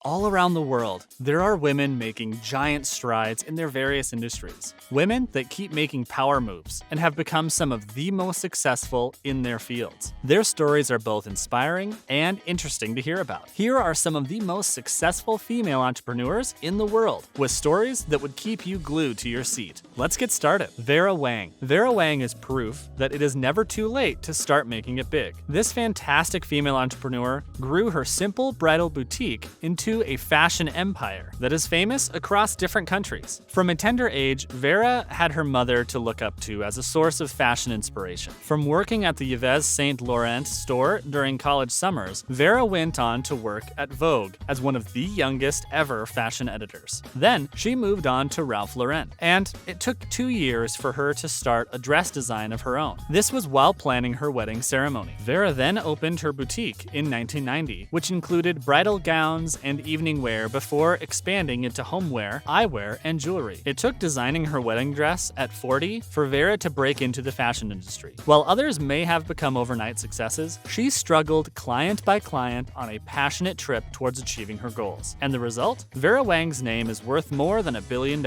All around the world, there are women making giant strides in their various industries. Women that keep making power moves and have become some of the most successful in their fields. Their stories are both inspiring and interesting to hear about. Here are some of the most successful female entrepreneurs in the world, with stories that would keep you glued to your seat. Let's get started. VERAH WANG. VERAH WANG is proof that it is never too late to start making it big. This fantastic female entrepreneur grew her simple bridal boutique into a fashion empire that is famous across different countries. From a tender age, VERAH had her mother to look up to as a source of fashion inspiration. From working at the Yves Saint Laurent store during college summers, VERAH went on to work at Vogue as one of the youngest ever fashion editors. Then, she moved on to Ralph Lauren, and it took 2 years for her to start a dress design of her own. This was while planning her wedding ceremony. VERAH then opened her boutique in 1990, which included bridal gowns and evening wear before expanding into homeware, eyewear, and jewelry. It took designing her wedding dress at 40 for VERAH to break into the fashion industry. While others may have become overnight successes, she struggled client by client on a passionate trip towards achieving her goals. And the result? VERAH WANG's name is worth more than $1 billion,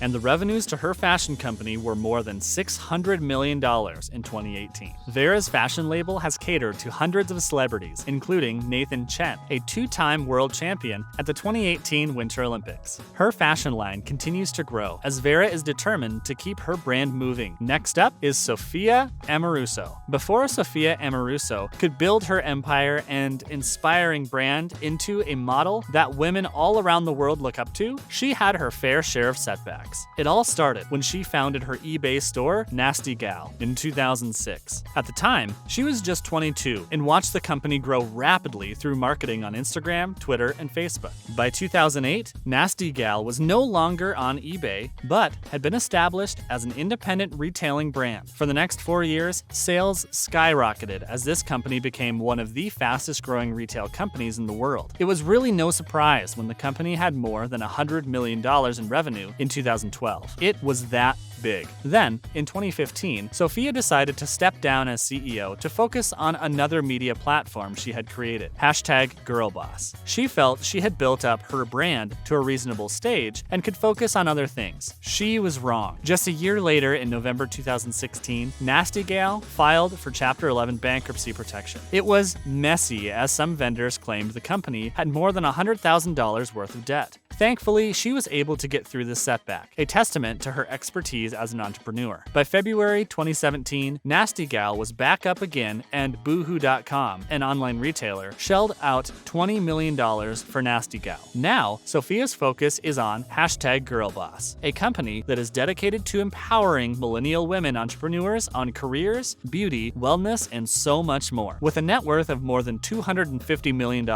and the revenues to her fashion company were more than $600 million in 2018. VERAH's fashion label has catered to hundreds of celebrities, including Nathan Chen, a 2-time world champion at the 2018 Winter Olympics. Her fashion line continues to grow as VERAH is determined to keep her brand moving. Next up is SOFIA AMORUSO. Before SOFIA AMORUSO could build her empire and inspiring brand into a model that women all around the world look up to, she had her fair share of setbacks. It all started when she founded her eBay store, Nasty Gal, in 2006. At the time, she was just 22 and watched the company grow rapidly through marketing on Instagram, Twitter, and Facebook. By 2008, Nasty Gal was no longer on eBay, but had been established as an independent retailing brand. For the next 4 years, sales skyrocketed as this company became one of the fastest growing retail companies in the world. It was really no surprise when the company had more than $100 million in revenue in 2012. It was that big. Then, in 2015, SOFIA decided to step down as CEO to focus on another media platform she had created, #GirlBoss. She felt she had built up her brand to a reasonable stage and could focus on other things. She was wrong. Just a year later, in November 2016, Nasty Gal filed for Chapter 11 bankruptcy protection. It was messy, as some vendors claimed the company had more than $100,000 worth of debt. Thankfully, she was able to get through this setback, a testament to her expertise as an entrepreneur. By February 2017, Nasty Gal was back up again, and Boohoo.com, an online retailer, shelled out $20 million for Nasty Gal. Now, SOFIA's focus is on #GirlBoss, a company that is dedicated to empowering millennial women entrepreneurs on careers, beauty, wellness, and so much more. With a net worth of more than $250 million,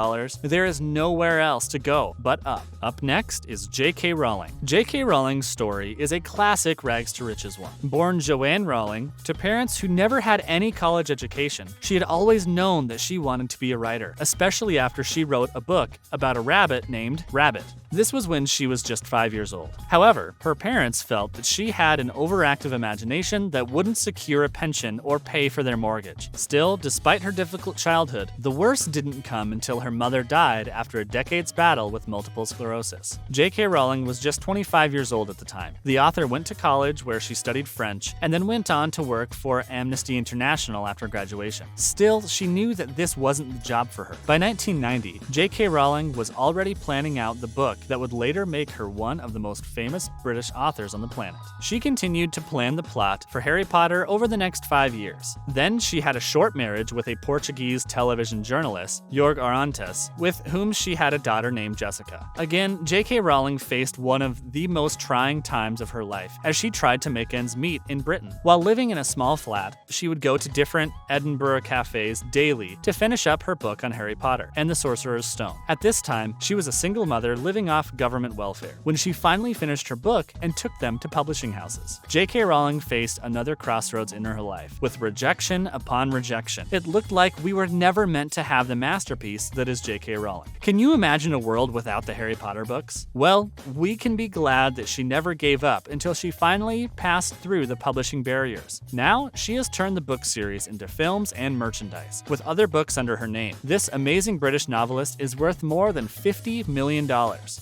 there is nowhere else to go but up. Up next is J.K. Rowling. J.K. Rowling's story is a classic rags to riches one. Born Joanne Rowling to parents who never had any college education, she had always known that she wanted to be a writer, especially after she wrote a book about a rabbit named Rabbit. This was when she was just 5 years old. However, her parents felt that she had an overactive imagination that wouldn't secure a pension or pay for their mortgage. Still, despite her difficult childhood, the worst didn't come until her mother died after a decade's battle with multiple sclerosis. J.K. Rowling was just 25 years old at the time. The author went to college where she studied French and then went on to work for Amnesty International after graduation. Still, she knew that this wasn't the job for her. By 1990, J.K. Rowling was already planning out the book that would later make her one of the most famous British authors on the planet. She continued to plan the plot for Harry Potter over the next 5 years. Then she had a short marriage with a Portuguese television journalist, Jorge Arantes, with whom she had a daughter named Jessica. Again, J.K. Rowling faced one of the most trying times of her life as she tried to make ends meet in Britain. While living in a small flat, she would go to different Edinburgh cafes daily to finish up her book on Harry Potter and the Sorcerer's Stone. At this time, she was a single mother living off government welfare when she finally finished her book and took them to publishing houses. J.K. Rowling faced another crossroads in her life, with rejection upon rejection. It looked like we were never meant to have the masterpiece that is J.K. Rowling. Can you imagine a world without the Harry Potter books? Well, we can be glad that she never gave up until she finally passed through the publishing barriers. Now, she has turned the book series into films and merchandise, with other books under her name. This amazing British novelist is worth more more than $50 million.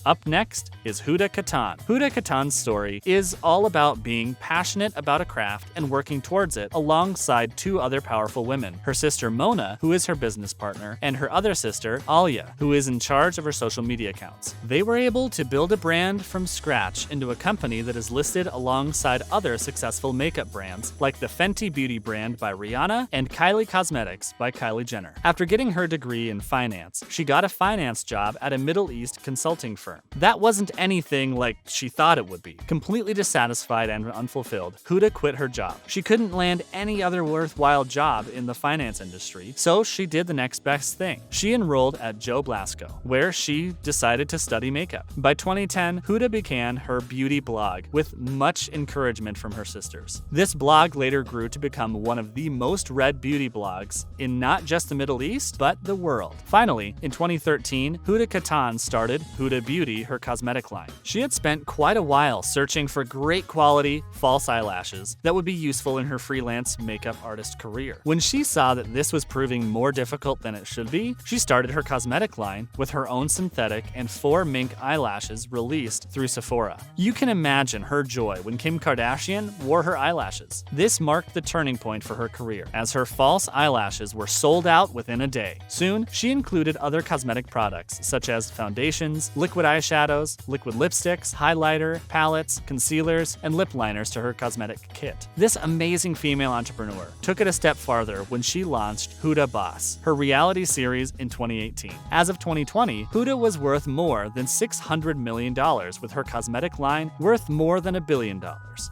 Up next is HUDA KATTAN. HUDA KATTAN's story is all about being passionate about a craft and working towards it alongside two other powerful women, her sister Mona, who is her business partner, and her other sister, Alia, who is in charge of her social media accounts. They were able to build a brand from scratch into a company that is listed alongside other successful makeup brands like the Fenty Beauty brand by Rihanna and Kylie Cosmetics by Kylie Jenner. After getting her degree in finance, she got a finance job at a Middle East consulting firm. That wasn't anything like she thought it would be. Completely dissatisfied and unfulfilled, HUDA quit her job. She couldn't land any other worthwhile job in the finance industry, so she did the next best thing. She enrolled at Joe Blasco, where she decided to study makeup. By 2010, HUDA began her beauty blog with much encouragement from her sisters. This blog later grew to become one of the most read beauty blogs in not just the Middle East, but the world. Finally, in 2013, HUDA KATTAN started HUDA Beauty, her cosmetic line. She had spent quite a while searching for great quality, false eyelashes that would be useful in her freelance makeup artist career. When she saw that this was proving more difficult than it should be, she started her cosmetic line with her own synthetic and 4 mink eyelashes released through Sephora. You can imagine her joy when Kim Kardashian wore her eyelashes. This marked the turning point for her career, as her false eyelashes were sold out within a day. Soon, she included other cosmetic products such as foundations, liquid eyeshadows, liquid lipsticks, highlighter, palettes, concealers, and lip liners to her cosmetic kit. This amazing female entrepreneur took it a step farther when she launched HUDA Boss, her reality series, in 2018. As of 2020, HUDA was worth more than $600 million, with her cosmetic line worth more than $1 billion.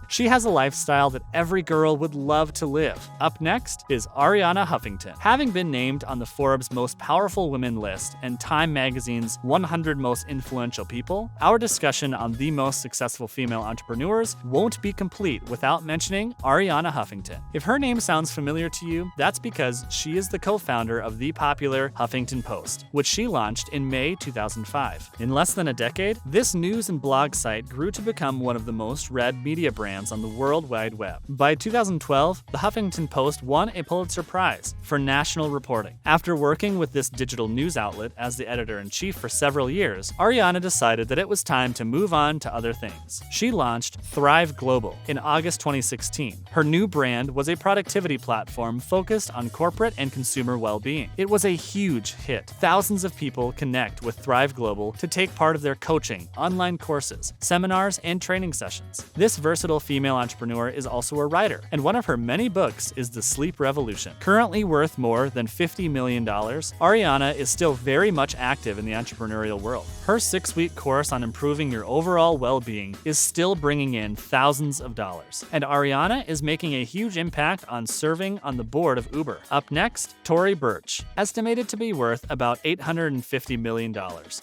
She has a lifestyle that every girl would love to live. Up next is ARIANNA Huffington. Having been named on the Forbes Most Powerful Women list and Time Magazine's 100 Most Influential People, our discussion on the most successful female entrepreneurs won't be complete without mentioning ARIANNA Huffington. If her name sounds familiar to you, that's because she is the co-founder of the popular Huffington Post, which she launched in May 2005. In less than a decade, this news and blog site grew to become one of the most read media brands on the World Wide Web. By 2012, the Huffington Post won a Pulitzer Prize for national reporting. After working with this digital news outlet as the editor-in-chief for several years, ARIANNA decided that it was time to move on to other things. She launched Thrive Global in August 2016. Her new brand was a productivity platform focused on corporate and consumer well-being. It was a huge hit. Thousands of people connect with Thrive Global to take part of their coaching, online courses, seminars, and training sessions. This versatile female entrepreneur is also a writer, and one of her many books is The Sleep Revolution. Currently worth more than $50 million, ARIANNA is still very much active in the entrepreneurial world. Her 6-week course on improving your overall well-being is still bringing in thousands of dollars, and ARIANNA is making a huge impact on serving on the board of Uber. Up next, TORY BURCH, estimated to be worth about $850 million.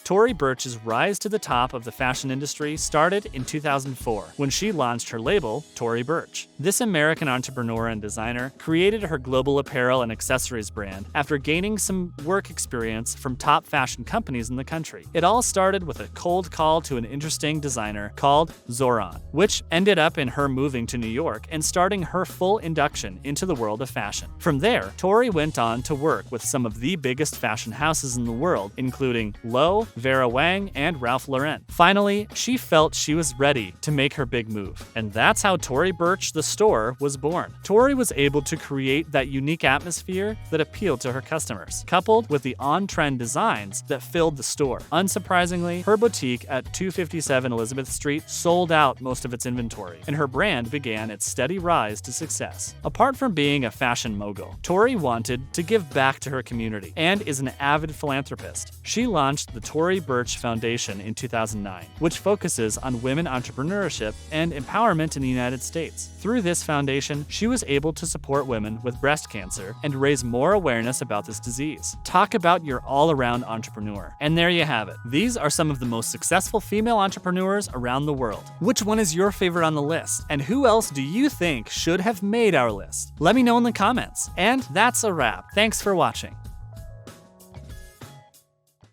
TORY Burch's rise to the top of the fashion industry started in 2004 when she launched her label, Tory Burch. This American entrepreneur and designer created her global apparel and accessories brand after gaining some work experience from top fashion companies in the country. It all started with a cold call to an interesting designer called Zoran, which ended up in her moving to New York and starting her full induction into the world of fashion. From there, Tory went on to work with some of the biggest fashion houses in the world, including Loewe, VERAH, WANG, and Ralph Lauren. Finally, she felt she was ready to make her big move, and that's how Tory Burch the store was born. Tory was able to create that unique atmosphere that appealed to her customers, coupled with the on-trend designs that filled the store. Unsurprisingly, her boutique at 257 Elizabeth Street sold out most of its inventory, and her brand began its steady rise to success. Apart from being a fashion mogul, Tory wanted to give back to her community and is an avid philanthropist. She launched the Tory Burch Foundation in 2009, which focuses on women entrepreneurship and empowerment in the United States. Through this foundation, she was able to support women with breast cancer and raise more awareness about this disease. Talk about your all-around entrepreneur. And there you have it. These are some of the most successful female entrepreneurs around the world. Which one is your favorite on the list? And who else do you think should have made our list? Let me know in the comments. And that's a wrap. Thanks for watching.